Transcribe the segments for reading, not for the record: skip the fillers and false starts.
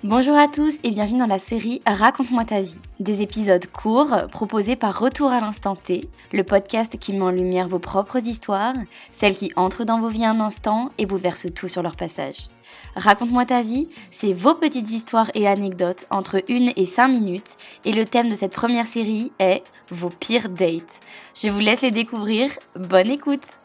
Bonjour à tous et bienvenue dans la série Raconte-moi ta vie. Des épisodes courts proposés par Retour à l'instant T, le podcast qui met en lumière vos propres histoires, celles qui entrent dans vos vies un instant et bouleversent tout sur leur passage. Raconte-moi ta vie, c'est vos petites histoires et anecdotes entre 1 et 5 minutes et le thème de cette première série est vos pires dates. Je vous laisse les découvrir, bonne écoute!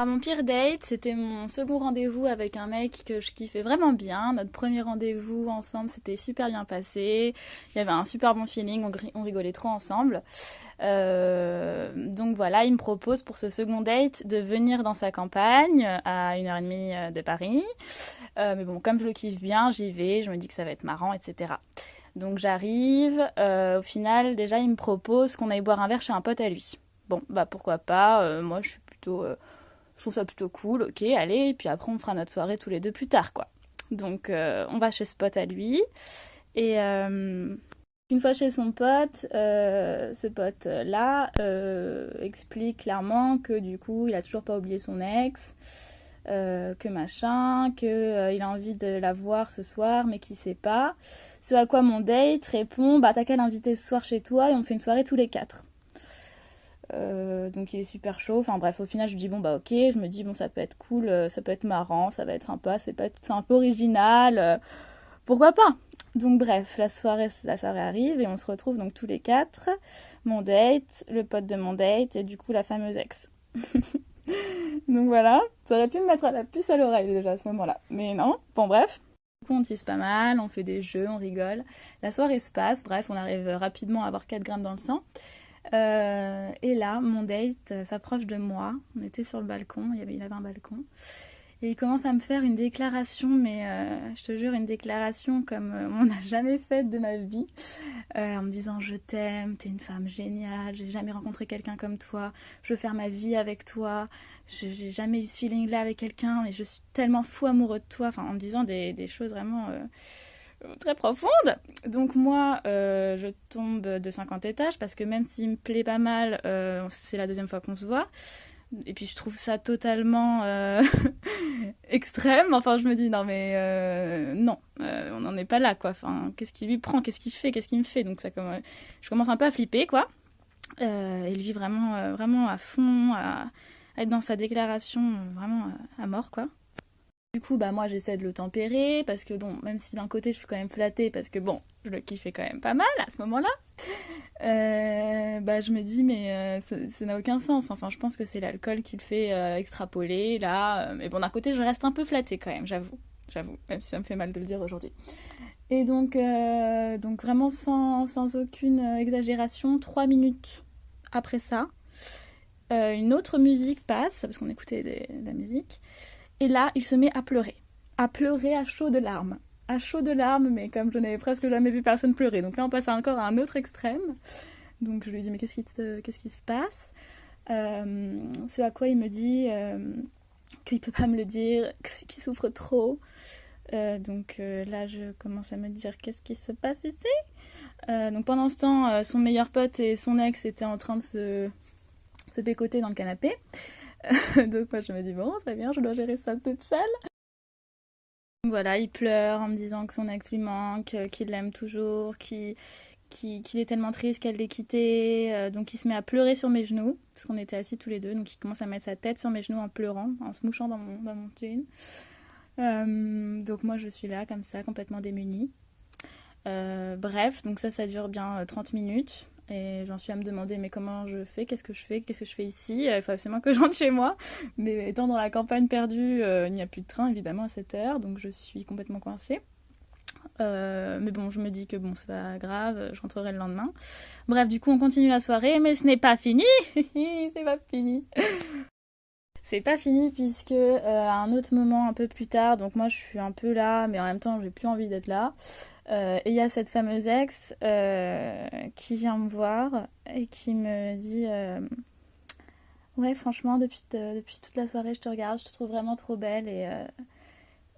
Mon pire date, c'était mon second rendez-vous avec un mec que je kiffais vraiment bien. Notre premier rendez-vous ensemble s'était super bien passé. Il y avait un super bon feeling, on rigolait trop ensemble. Donc voilà, il me propose pour ce second date de venir dans sa campagne à 1h30 de Paris. Mais bon, comme je le kiffe bien, j'y vais, je me dis que ça va être marrant, etc. Donc j'arrive, au final, déjà il me propose qu'on aille boire un verre chez un pote à lui. Bon, bah pourquoi pas, moi je suis plutôt... je trouve ça plutôt cool, ok, allez, et puis après on fera notre soirée tous les deux plus tard, quoi. Donc on va chez ce pote à lui, et une fois chez son pote, ce pote-là explique clairement que du coup il a toujours pas oublié son ex, que machin, que il a envie de la voir ce soir, mais qu'il sait pas. Ce à quoi mon date répond, bah t'as qu'à l'inviter ce soir chez toi et on fait une soirée tous les 4. Donc il est super chaud, enfin bref, au final je me dis bon bah ok, je me dis bon ça peut être cool, ça peut être marrant, ça va être sympa, c'est un peu original, pourquoi pas. Donc bref, la soirée arrive et on se retrouve donc tous les 4, mon date, le pote de mon date et du coup la fameuse ex. Donc voilà, ça aurait pu me mettre la puce à l'oreille déjà à ce moment-là, mais non, bon bref. Du coup on tisse pas mal, on fait des jeux, on rigole, la soirée se passe, bref on arrive rapidement à avoir 4 grammes dans le sang. Et là, mon date s'approche de moi. On était sur le balcon, il avait un balcon. Et il commence à me faire une déclaration, mais je te jure, une déclaration comme on n'a jamais faite de ma vie. En me disant je t'aime, t'es une femme géniale, j'ai jamais rencontré quelqu'un comme toi, je veux faire ma vie avec toi, j'ai jamais eu ce feeling là avec quelqu'un, mais je suis tellement fou amoureux de toi. Enfin, en me disant des choses vraiment... très profonde. Donc moi, je tombe de 50 étages parce que même s'il me plaît pas mal, c'est la deuxième fois qu'on se voit. Et puis je trouve ça totalement extrême. Enfin, je me dis non mais non, on n'en est pas là quoi. Enfin, qu'est-ce qu'il lui prend, qu'est-ce qu'il fait, qu'est-ce qu'il me fait. Donc je commence un peu à flipper quoi. Et lui vraiment, vraiment à fond, à être dans sa déclaration vraiment à mort quoi. Du coup, bah moi j'essaie de le tempérer parce que bon, même si d'un côté je suis quand même flattée parce que bon, je le kiffais quand même pas mal à ce moment-là, bah je me dis mais ça n'a aucun sens. Enfin, je pense que c'est l'alcool qui le fait extrapoler là. Mais bon, d'un côté je reste un peu flattée quand même, j'avoue, même si ça me fait mal de le dire aujourd'hui. Et donc vraiment sans aucune exagération, 3 minutes après ça, une autre musique passe parce qu'on écoutait de la musique. Et là, il se met à pleurer à chaud de larmes. À chaud de larmes, mais comme je n'avais presque jamais vu personne pleurer. Donc là, on passe encore à un autre extrême. Donc je lui dis, mais qu'est-ce qui se passe Ce à quoi il me dit qu'il ne peut pas me le dire, qu'il souffre trop. Donc là, je commence à me dire, qu'est-ce qui se passe ici donc pendant ce temps, son meilleur pote et son ex étaient en train de se pécoter dans le canapé. Donc moi je me dis bon très bien, je dois gérer ça toute seule. Voilà, il pleure en me disant que son ex lui manque, qu'il l'aime toujours, qu'il est tellement triste qu'elle l'ait quitté. Donc il se met à pleurer sur mes genoux, parce qu'on était assis tous les deux. Donc il commence à mettre sa tête sur mes genoux en pleurant, en se mouchant dans mon jean. Donc moi je suis là comme ça, complètement démunie. Bref, donc ça dure bien 30 minutes. Et j'en suis à me demander mais comment je fais, qu'est-ce que je fais ici, il faut absolument que je rentre chez moi, mais étant dans la campagne perdue, il n'y a plus de train évidemment à cette heure, donc je suis complètement coincée. Mais bon, je me dis que bon, c'est pas grave, je rentrerai le lendemain. Bref, du coup on continue la soirée, mais ce n'est pas fini. C'est pas fini. C'est pas fini puisque à un autre moment un peu plus tard, donc moi je suis un peu là, mais en même temps j'ai plus envie d'être là. Et il y a cette fameuse ex qui vient me voir et qui me dit ouais franchement depuis toute la soirée je te regarde, je te trouve vraiment trop belle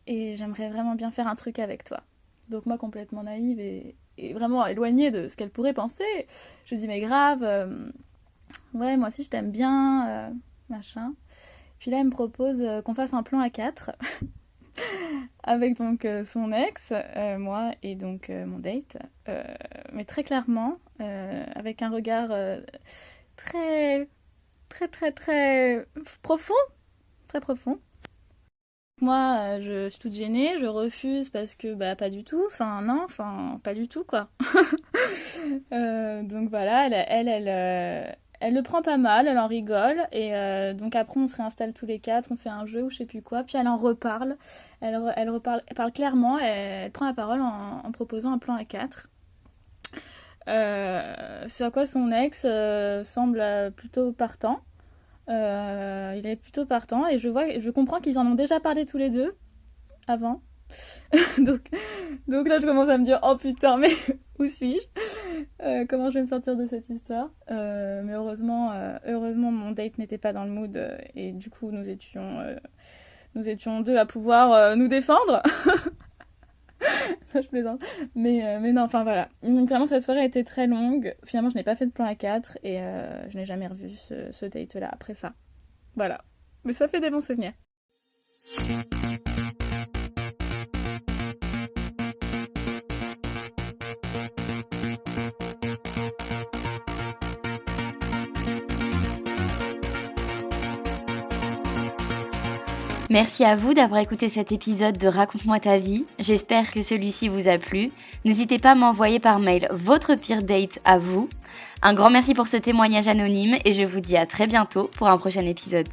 et j'aimerais vraiment bien faire un truc avec toi. Donc moi, complètement naïve et vraiment éloignée de ce qu'elle pourrait penser, je dis mais grave, ouais, moi aussi je t'aime bien, machin. Puis là, elle me propose qu'on fasse un plan à 4 avec donc son ex, moi et donc mon date, mais très clairement, avec un regard très, très, très, très profond, très profond. Moi, je suis toute gênée, je refuse parce que bah pas du tout, enfin non, enfin pas du tout quoi. Donc voilà, elle le prend pas mal, elle en rigole et donc après on se réinstalle tous les quatre, on fait un jeu ou je sais plus quoi, puis elle en reparle, elle parle clairement, elle prend la parole en proposant un plan à 4. Sur quoi son ex semble plutôt partant. Il est plutôt partant et je comprends qu'ils en ont déjà parlé tous les deux avant. donc, donc là je commence à me dire oh putain mais où suis-je, comment je vais me sortir de cette histoire, mais heureusement mon date n'était pas dans le mood et du coup nous étions deux à pouvoir nous défendre. Je plaisante. Mais non, enfin voilà. Donc vraiment, cette soirée a été très longue. Finalement, je n'ai pas fait de plan à 4 et je n'ai jamais revu ce date-là après ça. Voilà. Mais ça fait des bons souvenirs. Merci à vous d'avoir écouté cet épisode de Raconte-moi ta vie. J'espère que celui-ci vous a plu. N'hésitez pas à m'envoyer par mail votre pire date à vous. Un grand merci pour ce témoignage anonyme et je vous dis à très bientôt pour un prochain épisode.